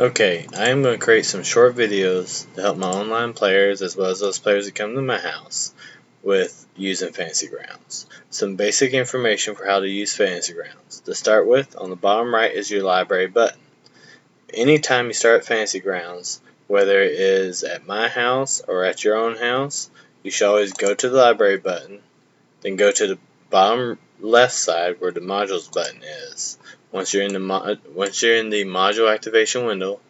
Okay, I am going to create some short videos to help my online players as well as those players that come to my house with using FantasyGrounds. Some basic information for how to use FantasyGrounds. To start with, on the bottom right is your library button. Anytime you start FantasyGrounds, whether it is at my house or at your own house, you should always go to the library button, then go to the bottom left side where the modules button is. Once you're in the module activation window,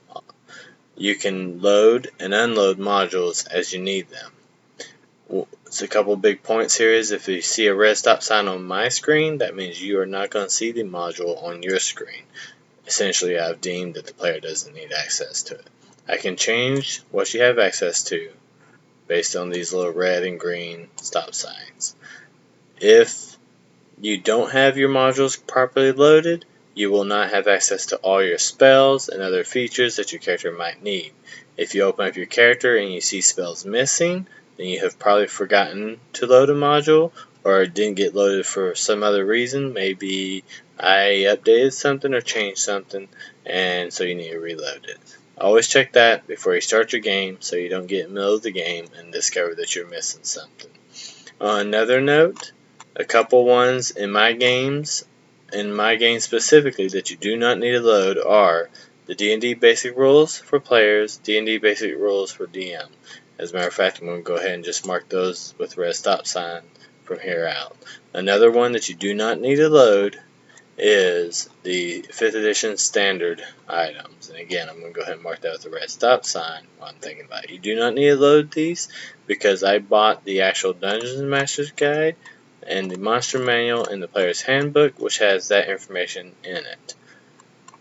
you can load and unload modules as you need them. So a couple big points here is if you see a red stop sign on my screen, that means you are not going to see the module on your screen. Essentially, I've deemed that the player doesn't need access to it. I can change what you have access to based on these little red and green stop signs. If you don't have your modules properly loaded, you will not have access to all your spells and other features that your character might need. If you open up your character and you see spells missing, then you have probably forgotten to load a module or it didn't get loaded for some other reason. Maybe I updated something or changed something, and so you need to reload it. Always check that before you start your game so you don't get in the middle of the game and discover that you're missing something. On another note, a couple ones in my game specifically that you do not need to load are the D&D basic rules for players, D&D basic rules for DM. As a matter of fact, I'm going to go ahead and just mark those with red stop sign from here out. Another one that you do not need to load is the 5th edition standard items. And again, I'm going to go ahead and mark that with a red stop sign while I'm thinking about it. You do not need to load these because I bought the actual Dungeons and Masters guide and the monster manual and the player's handbook, which has that information in it.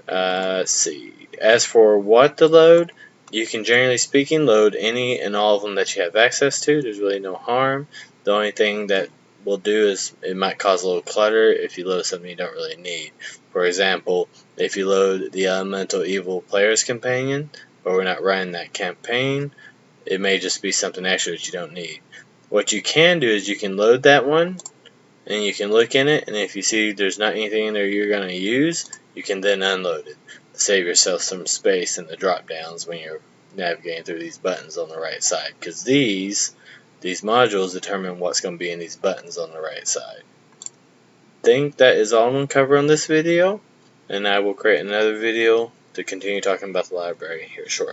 Let's see. As for what to load, you can generally speaking load any and all of them that you have access to. There's really no harm. The only thing that will do is it might cause a little clutter if you load something you don't really need. For example, if you load the Elemental Evil Player's Companion, but we're not running that campaign, it may just be something extra that you don't need. What you can do is you can load that one and you can look in it, and if you see there's not anything in there you're going to use, you can then unload it to save yourself some space in the drop downs when you're navigating through these buttons on the right side, because these modules determine what's going to be in these buttons on the right side. I think that is all I'm going to cover on this video, and I will create another video to continue talking about the library here shortly.